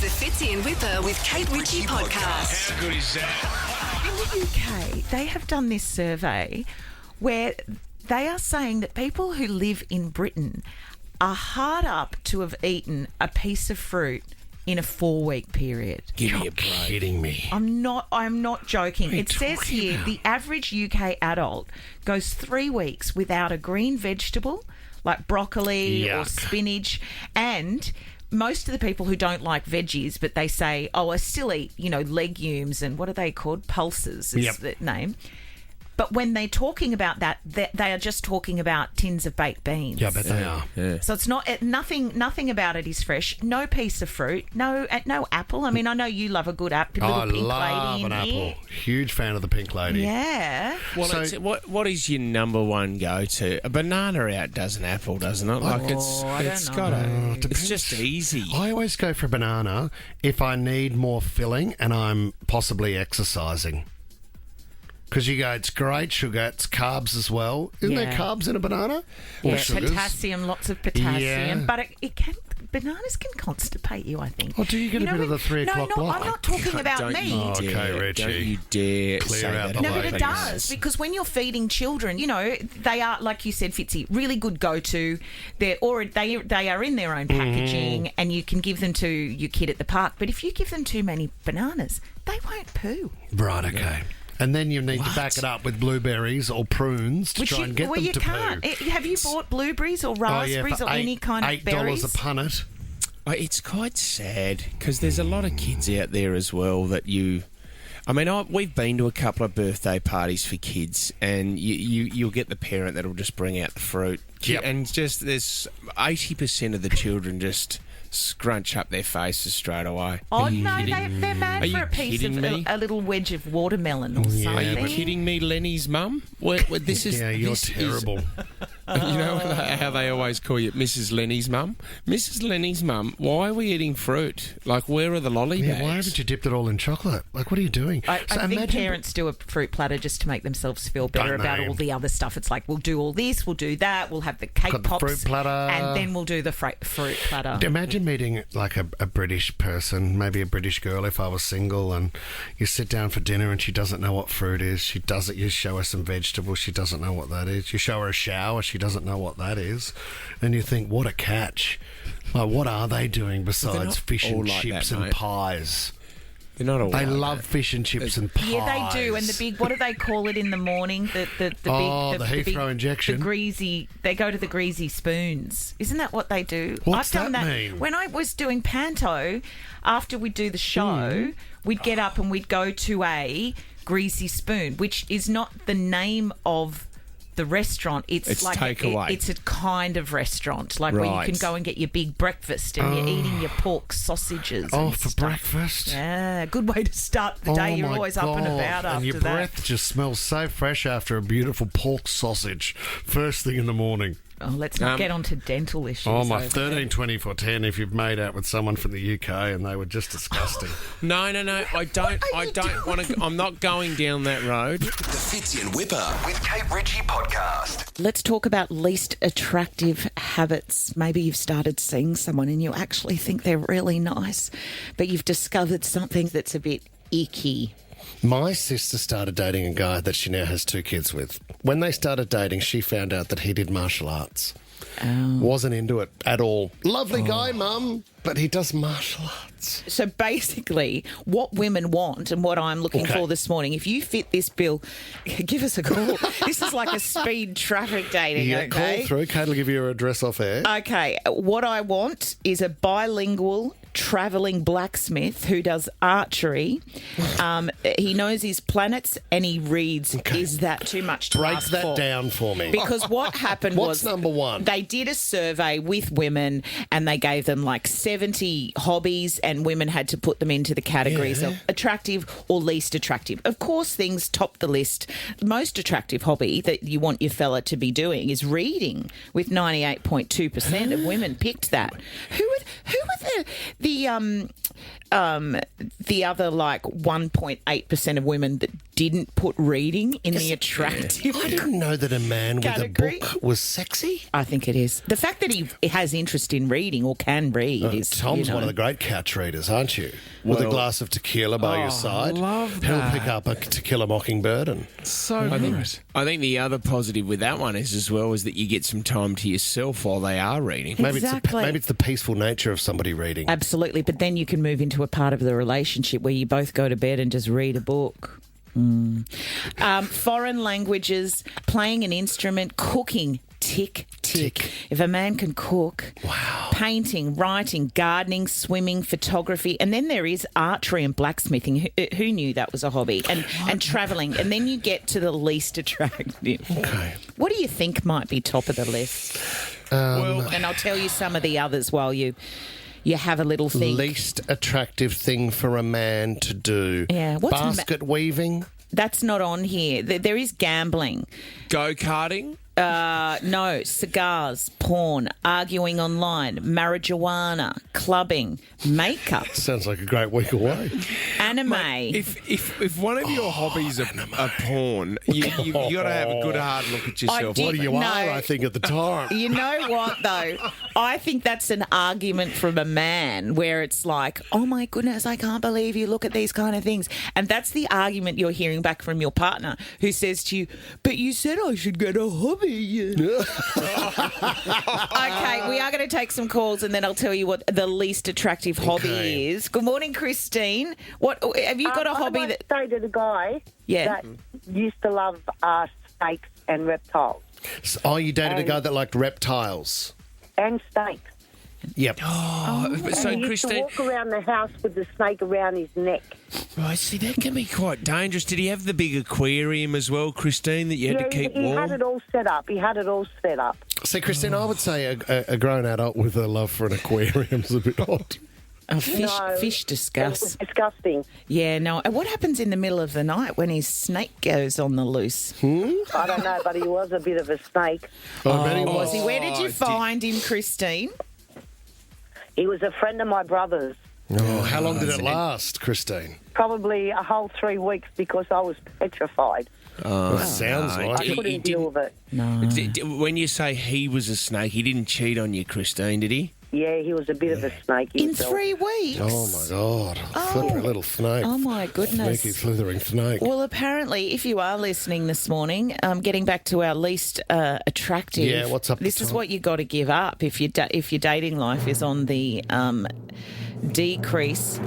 Fitzy and Wippa with Kate Ritchie podcast. How good is that? In the UK, they have done this survey where they are saying that people who live in Britain are hard up to have eaten a piece of fruit in a 4-week period. Give me a break. Kidding me. I'm not joking. It says here the average UK adult goes 3 weeks without a green vegetable like broccoli or spinach, and most of the people who don't like veggies, but they say, I still eat, legumes and what are they called? Pulses is the name. But when they're talking about that, they are just talking about tins of baked beans. Yeah, I bet they are. Yeah. So it's not nothing about it is fresh. No piece of fruit. No apple. I mean, I know you love a good apple. I Little pink love lady an in here. apple. Huge fan of the pink lady. Yeah. Well, So- what is your number one go-to? A banana outdoes an apple, doesn't it? Like it's got a. It's just easy. I always go for banana if I need more filling and I'm possibly exercising. Because you go, it's great sugar, it's carbs as well. Isn't there carbs in a banana? Yeah, Or sugars? potassium, lots of potassium. Yeah. But bananas can constipate you, I think. Or do you get a bit of the 3 o'clock No, block? I'm not talking about Don't me. you Okay, dare, Richie. Don't you dare Clear say out that. the No, about but it bananas. does, because when you're feeding children, they are, like you said, Fitzy, really good go-to. They are in their own packaging, and you can give them to your kid at the park. But if you give them too many bananas, they won't poo. Right, okay. And then you need to back it up with blueberries or prunes to try and get them you to can't. poo. Have you bought blueberries or raspberries for or any kind of berries? $8 a punnet. It's quite sad because there's a lot of kids out there as well that you. I mean, we've been to a couple of birthday parties for kids, and you'll get the parent that'll just bring out the fruit, and just there's 80% of the children just scrunch up their faces straight away. Oh, no, they're mad Are for you a piece of kidding me? a little wedge of watermelon or Are something. you kidding me, Lenny's mum? This is You're this is- terrible. You know how they always call you Mrs. Lenny's mum? Mrs. Lenny's mum, why are we eating fruit? Like, where are the lolly bags? Yeah, why haven't you dipped it all in chocolate? Like, what are you doing? I think parents do a fruit platter just to make themselves feel better Don't about they? all the other stuff. It's like, we'll do all this, we'll do that, we'll have the cake Got the pops, fruit platter. and then we'll do the fruit platter. Imagine meeting like a British person, maybe a British girl if I was single, and you sit down for dinner and she doesn't know what fruit is. She doesn't. You show her some vegetables, she doesn't know what that is. You show her a shower, she doesn't know what that is. And you think, what a catch. Like, what are they doing besides not fish all and like chips that, and mate. pies? They're not all They like love that. fish and chips and pies. Yeah, they do. And the big, what do they call it in the morning? The Heathrow injection. The greasy, they go to the greasy spoons. Isn't that what they do? What's I've done that mean? When I was doing panto, after we'd do the show, we'd get up and we'd go to a greasy spoon, which is not the name of the restaurant. It's like takeaway. It's a kind of restaurant, like where you Right. can go and get your big breakfast and you're eating your pork sausages. Oh, and for stuff. breakfast? Yeah, good way to start the day. You're my always up and God. about after and your that. breath just smells so fresh after a beautiful pork sausage first thing in the morning. Oh, let's not get onto dental issues. Oh, my over there. 13, 24, 10 if you've made out with someone from the UK and they were just disgusting. No, I don't want to. I'm not going down that road. The Fitzy and Wippa with Kate Ritchie podcast. Let's talk about least attractive habits. Maybe you've started seeing someone and you actually think they're really nice, but you've discovered something that's a bit icky. My sister started dating a guy that she now has 2 kids with. When they started dating, she found out that he did martial arts. Wasn't into it at all. Lovely guy, Mum, but he does martial arts. So basically, what women want and what I'm looking for this morning, if you fit this bill, give us a call. This is like a speed traffic dating, okay? Call through. Kate will give you her address off air. Okay, what I want is a bilingual travelling blacksmith who does archery. He knows his planets and he reads. Is that too much to Break ask that for? down for me. Because what happened What's was number one? They did a survey with women and they gave them like 70 hobbies and women had to put them into the categories of attractive or least attractive. Of course, things top the list. The most attractive hobby that you want your fella to be doing is reading, with 98.2% of women picked that. Who are the the other, 1.8% of women that didn't put reading in the attractive. I didn't know that a man category. with a book was sexy. I think it is. The fact that he has interest in reading or can read is... Tom's one of the great couch readers, aren't you? With a glass of tequila by your side. love He'll that. pick up a To Kill a Mockingbird and... So good. I think the other positive with that one is that you get some time to yourself while they are reading. Exactly. Maybe it's the peaceful nature of somebody reading. Absolutely, but then you can move into a part of the relationship where you both go to bed and just read a book. Foreign languages, playing an instrument, cooking. Tick, tick. If a man can cook, painting, writing, gardening, swimming, photography, and then there is archery and blacksmithing. Who knew that was a hobby? And travelling. And then you get to the least attractive. Okay. What do you think might be top of the list? And I'll tell you some of the others while you have a little think. Least attractive thing for a man to do. Yeah. What's basket weaving? That's not on here. There is gambling. Go-karting? No, cigars, porn, arguing online, marijuana, clubbing, makeup, Sounds like a great week away. anime. If one of your hobbies are porn, you got to have a good hard look at yourself. did- What do you No. are, I think, at the time. You know what, though? I think that's an argument from a man where it's like, oh, my goodness, I can't believe you look at these kind of things. And that's the argument you're hearing back from your partner who says to you, but you said I should get a hobby. Okay, we are going to take some calls and then I'll tell you what the least attractive hobby is. Good morning, Christine. What have you got a hobby that... I say to the guy Yeah. that used to love snakes and reptiles. Oh, you dated a guy that liked reptiles. And snakes. Yep. So, He used to Christine, walk around the house with the snake around his neck. right, see, that can be quite dangerous. Did he have the big aquarium as well, Christine, that you had to keep he warm? had it all set up. See, Christine, I would say a grown adult with a love for an aquarium is a bit odd. Fish No, It was discuss. disgusting. Yeah, no. And what happens in the middle of the night when his snake goes on the loose? I don't know, but he was a bit of a snake. I bet he Was he? Where did you Oh, find him, Christine? He was a friend of my brother's. Oh, how long did it last, Christine? Probably a whole 3 weeks because I was petrified. Sounds no, like I He- it. couldn't he deal with it. When you say he was a snake, he didn't cheat on you, Christine, did he? Yeah, he was a bit of a snake In himself. 3 weeks? Oh, my God. Slippery little snake. Oh, my goodness. Sneaky, slithering snake. Well, apparently, if you are listening this morning, getting back to our least attractive. Yeah, what's up the This is top? what you got to give up if your dating life is on the decrease.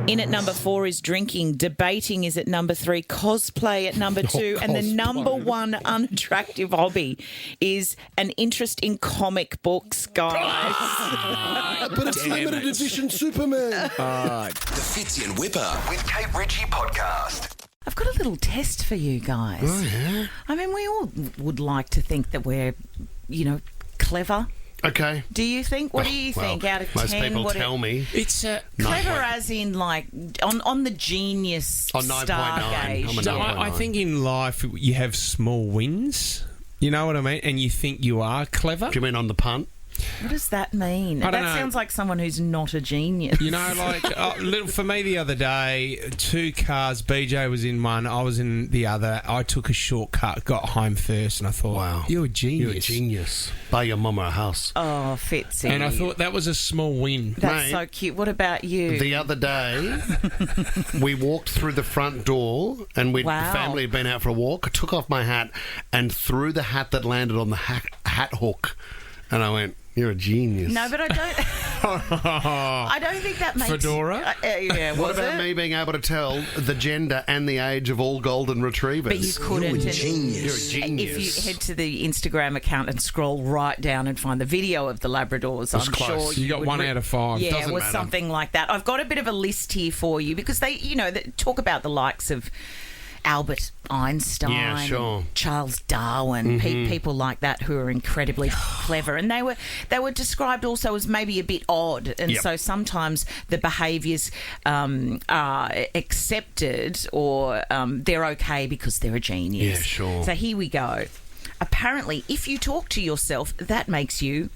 In at number 4 is drinking. Debating is at number 3. Cosplay at number 2. And the number 1 unattractive hobby is an interest in comic books, guys. But it's Damn limited it. edition Superman. The Fitz and Wippa with Kate Ritchie podcast. I've got a little test for you guys. Oh, yeah? I mean, we all would like to think that we're, clever. Okay. Do you think? What do you think? Out of 10, most people what tell me. It's clever as in like on the genius On 9.9. star I'm gauge. a So 9.9. I think in life you have small wins. You know what I mean? And you think you are clever. Do you mean on the punt? What does that mean? I don't That know. sounds like someone who's not a genius. You know, like for me the other day, 2 cars. BJ was in one, I was in the other. I took a shortcut, got home first, and I thought, Wow. you're a genius. You're a genius. Buy your mama a house. Oh, Fitz. And I thought that was a small win. That's Mate, so cute. What about you? The other day, we walked through the front door and the Wow. family had been out for a walk. I took off my hat and threw the hat that landed on the hat hook. And I went, you're a genius. No, but I don't. I don't think that makes Fedora? Yeah. What was about it? me being able to tell the gender and the age of all golden retrievers? But you couldn't. You're a and- genius. You're a genius. If you head to the Instagram account and scroll right down and find the video of the Labradors, I'm close. sure You got would 1 out of 5. Yeah, Doesn't it was matter. something like that. I've got a bit of a list here for you because they talk about the likes of Albert Einstein, Yeah, sure. and Charles Darwin, people like that who are incredibly clever, and they were described also as maybe a bit odd, and Yep. so sometimes the behaviours are accepted or they're okay because they're a genius. Yeah, sure. So here we go. Apparently, if you talk to yourself, that makes you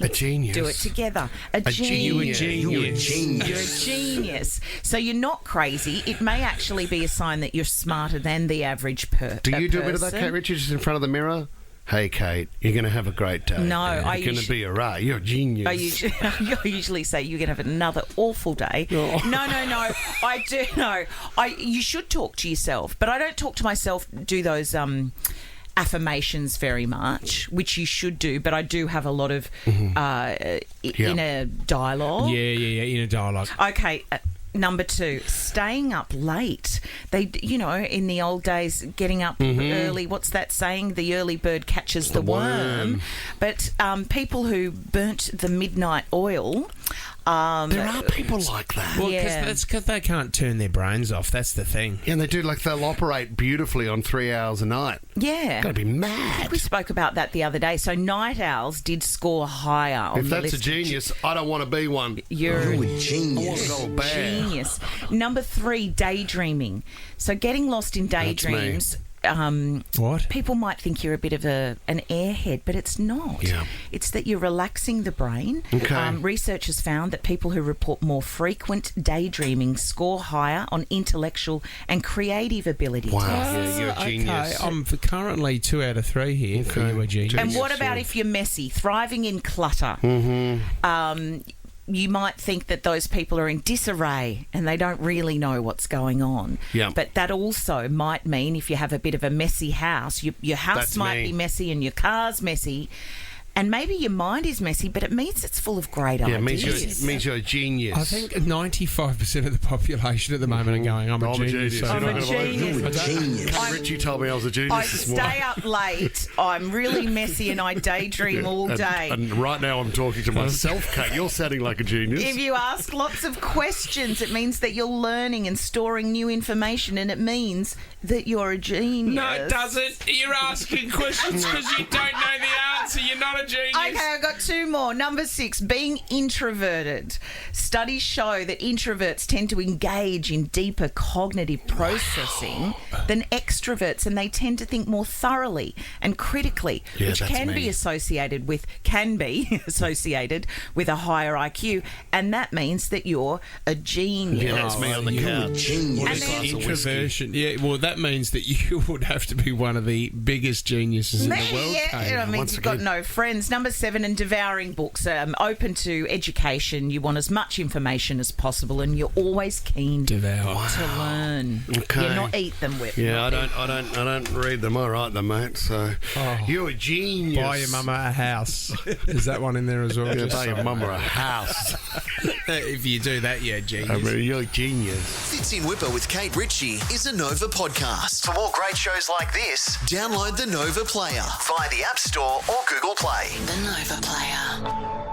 A genius. Do it together. A genius. You're a genius. So you're not crazy. It may actually be a sign that you're smarter than the average person. Do you do a bit of that, Kate Richards, just in front of the mirror? Hey, Kate, you're going to have a great day. No, You're going to be all right. You're a genius. I usually say you're going to have another awful day. Oh. No. I do know. You should talk to yourself, but I don't talk to myself. Do those affirmations very much, which you should do. But I do have a lot of inner dialogue. Yeah, inner dialogue. Okay. Number 2, staying up late. They, in the old days, getting up early. What's that saying? The early bird catches the worm. But people who burnt the midnight oil. There are people like that. Well, because they can't turn their brains off. That's the thing. Yeah, and they do, they'll operate beautifully on 3 hours a night. Yeah. Got to be mad. We spoke about that the other day. So night owls did score higher on If the that's list. a genius, I don't want to be one. You're a genius. I want to go bad. genius. Number 3, daydreaming. So getting lost in daydreams. What? People might think you're a bit of an airhead, but it's not. Yeah. It's that you're relaxing the brain. Okay. Research has found that people who report more frequent daydreaming score higher on intellectual and creative ability Wow. tests. Yeah, you're a genius. Okay, I'm currently 2 out of 3 here for you, a genius. And what about if you're messy, thriving in clutter? You might think that those people are in disarray and they don't really know what's going on. Yeah. But that also might mean if you have a bit of a messy house, your house That's might me. be messy and your car's messy. And maybe your mind is messy, but it means it's full of great Yeah, ideas. it means you're a genius. I think 95% of the population at the moment are going, I'm a genius. So I'm you're a not gonna- genius. Kate Richie told me I was a genius I this morning. stay up late, I'm really messy and I daydream all day. And right now I'm talking to myself, Kate. You're sounding like a genius. If you ask lots of questions, it means that you're learning and storing new information, and it means that you're a genius. No, it doesn't. You're asking questions because you don't know the answer. You're not a genius. Okay, I've got 2 more. Number 6, being introverted. Studies show that introverts tend to engage in deeper cognitive processing than extroverts, and they tend to think more thoroughly and critically, Yeah, which that's can be me. associated with a higher IQ, and that means that you're a genius. Yeah, that's me on the couch. Genius. With a And then- glass of whiskey. Introversion. Yeah, well, that means that you would have to be one of the biggest geniuses in the world, Yeah, Kate. it means once you've got again. no friends. Number 7, and devouring books. Open to education. You want as much information as possible, and you're always keen Devour. to learn. Okay. Yeah, not eat them, Whip. Yeah, not I don't read them. I write them, mate. So you're a genius. Buy your mama a house. Is that one in there as well? Yeah, Just buy your so- mama a house. If you do that, you're a genius. I mean, you're a genius. Fitz in Wippa with Kate Ritchie is a Nova podcast. For more great shows like this, download the Nova Player via the App Store or Google Play. The Nova Player.